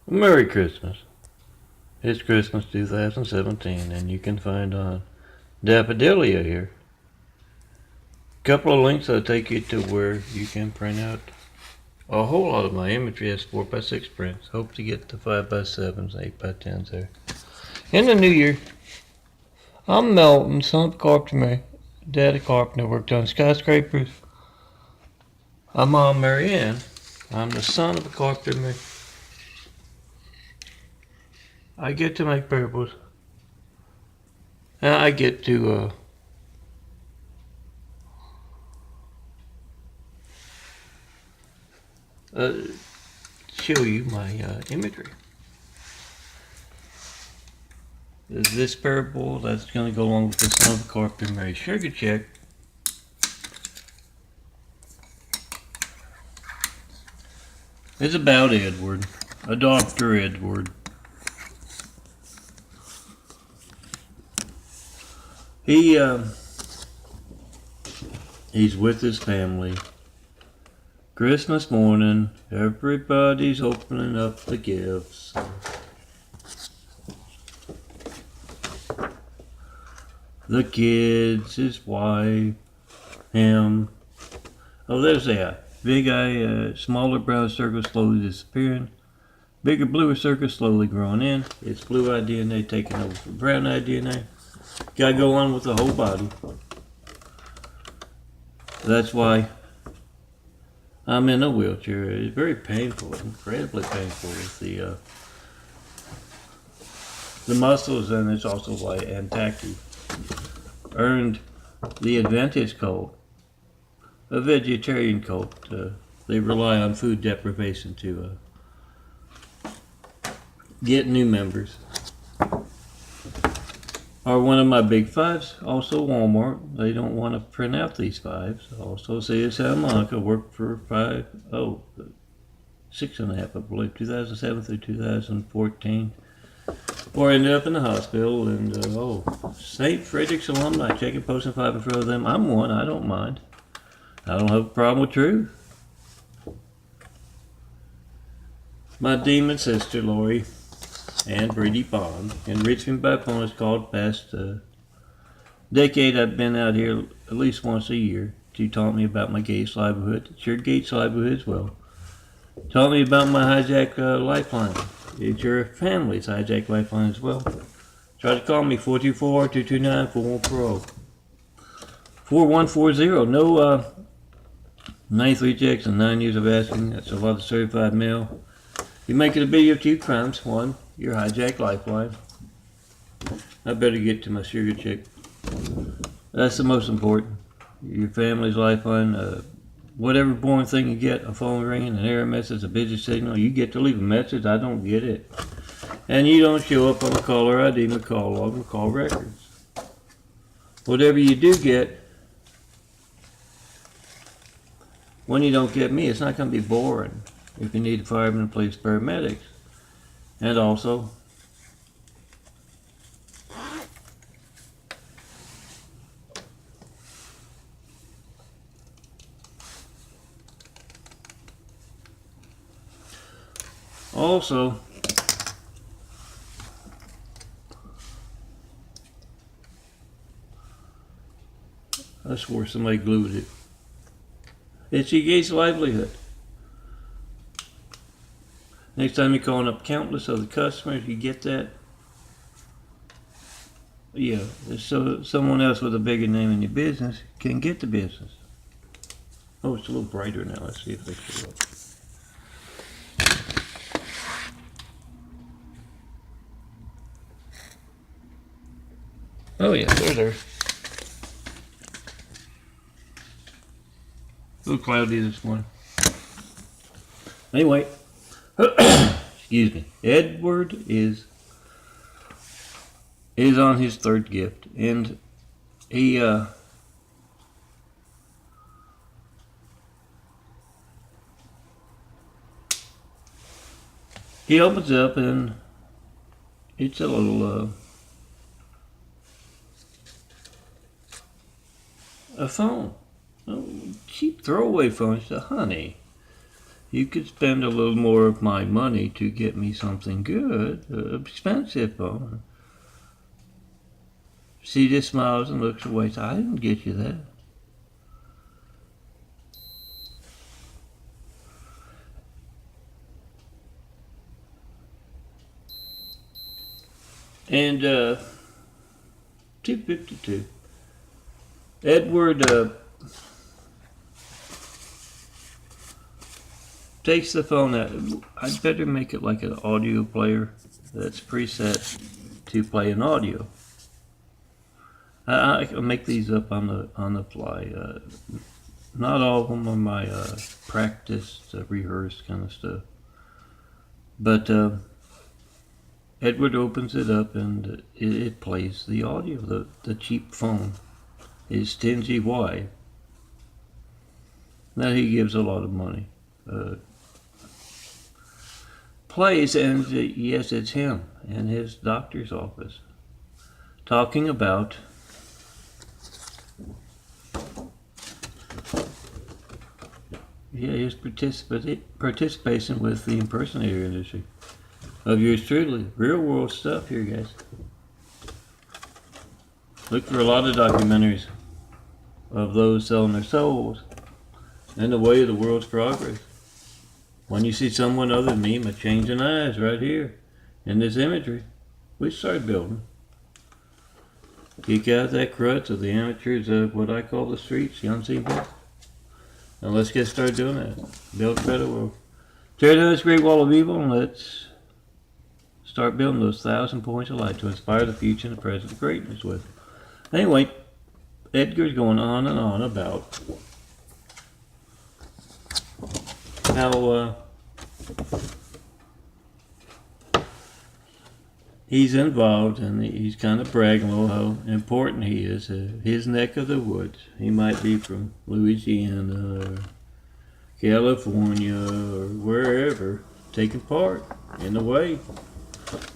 Merry Christmas. It's Christmas 2017, and you can find on Daffodilia here a couple of links that'll take you to where you can print out a whole lot of my imagery as 4x6 prints. Hope to get the 5x7s, 8x10s there. In the new year, I'm Melton, son of a carpenter. Daddy carpenter, worked on skyscrapers. I'm Mom Mary Ann. I'm the son of a carpenter. I get to make parables. And I get to show you my imagery. This parable that's going to go along with the son of a carpenter, Mary Sugar Check. It's about Edward, a Dr. Edward. He's with his family. Christmas morning, everybody's opening up the gifts. The kids, his wife, him. Oh, there's that. Big eye, smaller brown circle slowly disappearing. Bigger bluer circle slowly growing in. It's blue-eyed DNA taking over from brown-eyed DNA. Gotta go on with the whole body. That's why I'm in a wheelchair. It's very painful, incredibly painful with the muscles, and it's also why Antaki earned the Adventist cult, a vegetarian cult. They rely on food deprivation to get new members. Are one of my big fives, also Walmart. They don't want to print out these fives. Also see Santa Monica, worked for 6.5, I believe, 2007 through 2014. Or ended up in the hospital, and St. Frederick's alumni, checking post and 5 in front of them. I'm one, I don't mind. I don't have a problem with truth. My demon sister, Lori, and Brady Bond, enriched me by opponents called past decade. I've been out here at least once a year. She taught me about my Gates livelihood. It's your Gates livelihood as well. Taught me about my hijack lifeline. It's your family's hijack lifeline as well. Try to call me 424-229-4140. 4140. No 93 checks and 9 years of asking. That's a lot of certified mail. You make it a video of 2 crimes. 1, your hijack lifeline. I better get to my sugar check. That's the most important. Your family's lifeline. Whatever boring thing you get, a phone ringing, an error message, a busy signal, you get to leave a message. I don't get it. And you don't show up on the caller ID, McCall log, McCall records. Whatever you do get, when you don't get me, it's not going to be boring. If you need firemen, police, paramedics. And also, I swore somebody glued it. It's your Gates livelihood. Next time you're calling up countless other customers, you get that. Yeah, so someone else with a bigger name in your business can get the business. Oh, it's a little brighter now. Let's see if they show up. Oh yeah, they're there. A little cloudy this morning. Anyway, excuse me. Edward is on his 3rd gift, and he opens up, and it's a little a phone. Oh, cheap throwaway phone. She said, honey, you could spend a little more of my money to get me something good, expensive phone. She just smiles and looks away. So I didn't get you that. And 252. Edward takes the phone out. I'd better make it like an audio player that's preset to play an audio. I can make these up on the fly. Not all of them are my practiced, rehearsed kind of stuff. But Edward opens it up and it plays the audio. The cheap phone, his stingy wife. Now he gives a lot of money. Plays, and yes, it's him in his doctor's office talking about his participation with the impersonator industry. Of yours truly, real world stuff here, guys. Look for a lot of documentaries of those selling their souls and the way of the world's progress. When you see someone other than me, my changing eyes right here in this imagery, we start building. Kick out that crutch of the amateurs of what I call the streets, the unseen people. Now let's get started doing that. Build a better world. Tear down this great wall of evil and let's start building those 1,000 points of light to inspire the future and the present greatness with. Anyway, Edgar's going on and on about how he's involved and he's kind of bragging a little how important he is. His neck of the woods. He might be from Louisiana or California or wherever, taking part in the way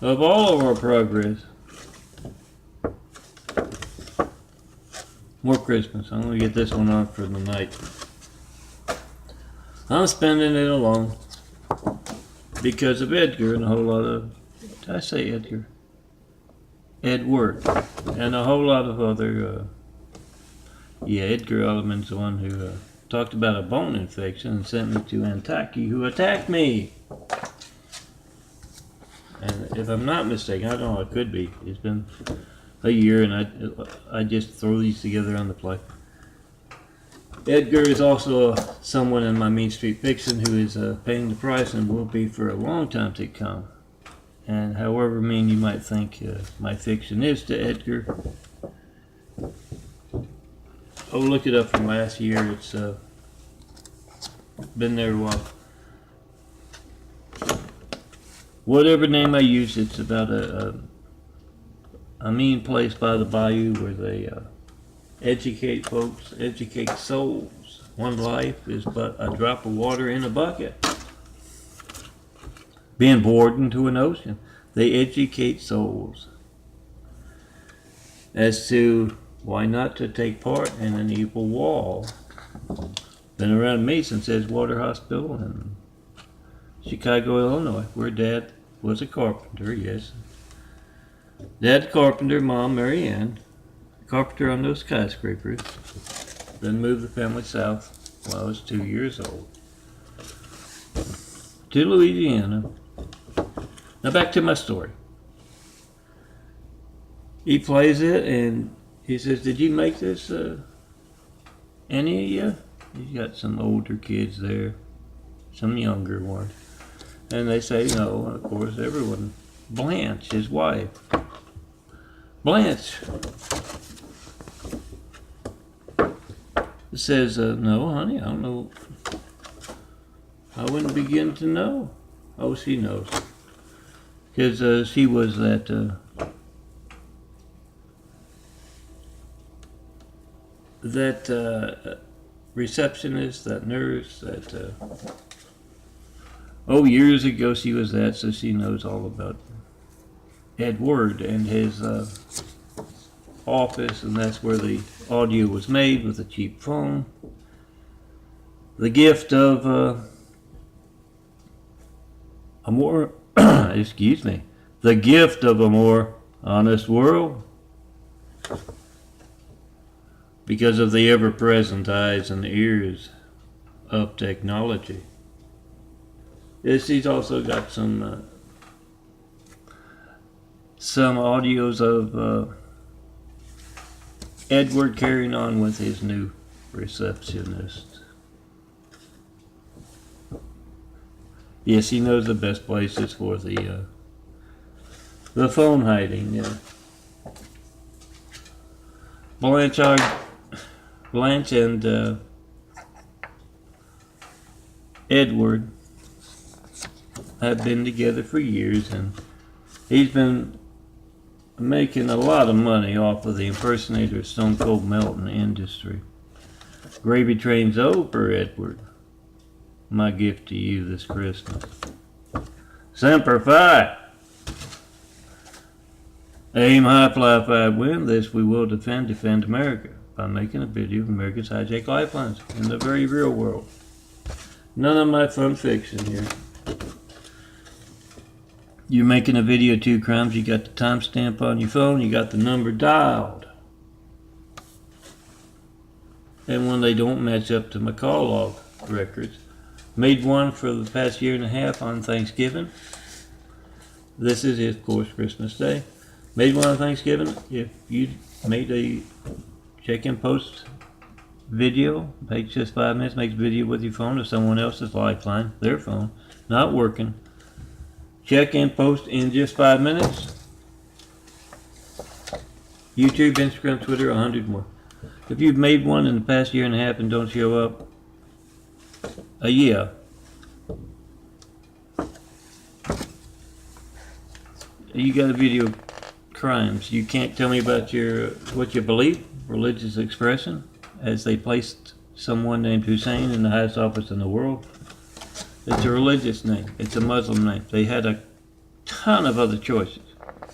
of all of our progress. More Christmas. I'm going to get this one on for the night. I'm spending it alone because of Edgar and a whole lot of, did I say Edgar? Edward. And a whole lot of other, Edgar Elliman's the one who talked about a bone infection and sent me to Antaki, who attacked me. And if I'm not mistaken, I don't know, it could be. It's been a year and I just throw these together on the fly. Edgar is also someone in my Mean Street Fiction who is paying the price and will be for a long time to come. And however mean you might think my fiction is to Edgar, oh, look it up from last year. It's been there a while. Whatever name I use, it's about a mean place by the bayou where they educate folks, educate souls. One life is but a drop of water in a bucket, being poured into an ocean. They educate souls as to why not to take part in an evil wall. Been around me since Edgewater Hospital in Chicago, Illinois, where Dad was a carpenter, yes. Dad carpenter, Mom Mary Ann, carpenter on those skyscrapers. Then moved the family south when I was 2 years old to Louisiana. Now back to my story. He plays it and he says, "Did you make this, any of you?" He's got some older kids there, some younger ones. And they say no, and of course everyone. Blanche, his wife. Blanche says, "No, honey, I don't know. I wouldn't begin to know." Oh, she knows. Because she was that receptionist, that nurse, that years ago she was that, so she knows all about Edward and his office, and that's where the audio was made with a cheap phone. The gift of more, excuse me, the gift of a more honest world, because of the ever-present eyes and ears of technology. Yes, he's also got some audios of Edward carrying on with his new receptionist. Yes, he knows the best places for the phone hiding. Yeah. Blanche and Edward have been together for years, and he's been making a lot of money off of the impersonator of Stone Cold Melton industry. Gravy train's over, Edward. My gift to you this Christmas. Semper Fi. Aim high, fly far, win. This we will defend America by making a video of America's hijacked lifelines in the very real world. None of my fun fiction here. You're making a video of 2 crimes, you got the timestamp on your phone, you got the number dialed. And when they don't match up to my call log records, made one for the past year and a half on Thanksgiving. This is, of course, Christmas Day. Made one on Thanksgiving. If you made a check and post video, takes just 5 minutes, makes a video with your phone or someone else's lifeline, their phone, not working. Check and post in just 5 minutes. YouTube, Instagram, Twitter, 100 more. If you've made one in the past year and a half and don't show up, yeah. You got a video of crimes. You can't tell me about what you believe, religious expression, as they placed someone named Hussein in the highest office in the world. It's a religious name. It's a Muslim name. They had a ton of other choices.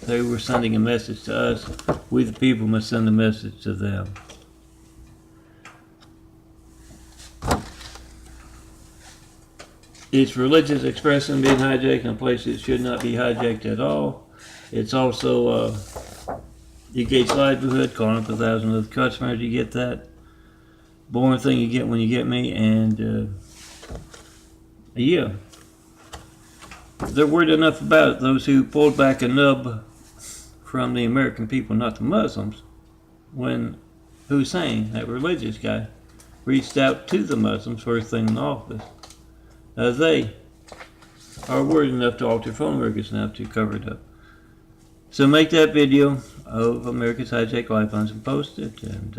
They were sending a message to us. We the people must send a message to them. It's religious expression being hijacked in places it should not be hijacked at all. It's also you gauge livelihood, calling up 1,000 other customers. You get that boring thing you get when you get me, and yeah, they're worried enough about it. Those who pulled back a nub from the American people, not the Muslims, when Hussein, that religious guy, reached out to the Muslims first thing in office. They are worried enough to alter phone records now to cover it up. So make that video of America's hijacked lifelines and post it. And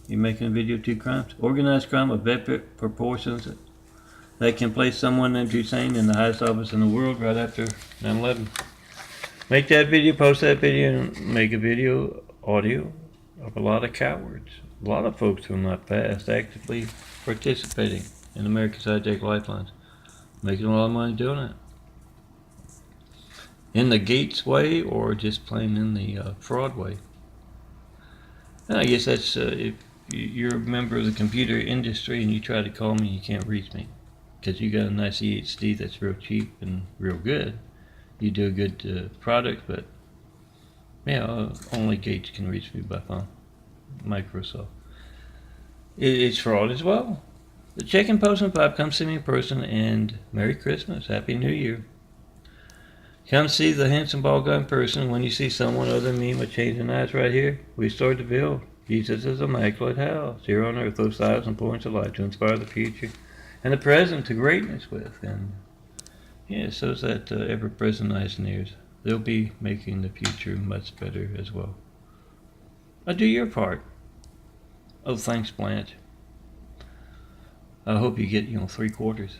you're making a video of 2 crimes. Organized crime of epic proportions that can place someone named Hussein in the highest office in the world right after 9/11. Make that video, post that video, and make a video, audio, of a lot of cowards. A lot of folks who are not past actively participating in America's hijacked lifelines. Making a lot of money doing it. In the Gates way, or just plain in the fraud way. And I guess that's if you're a member of the computer industry and you try to call me, you can't reach me. Because you got a nice EHD that's real cheap and real good. You do a good product, but yeah, only Gates can reach me by phone. Microsoft. It's fraud as well. The check and post and pop, come see me in person, and Merry Christmas, Happy New Year. Come see the handsome bald guy in person. When you see someone other than me with changing eyes right here, we start to build Jesus' immaculate house here on earth, those 1,000 points of light to inspire the future and the present to greatness with. And yeah, so is that ever-present eyes and ears. They'll be making the future much better as well. Do your part. Oh, thanks, Blanche. I hope you get, 3/4.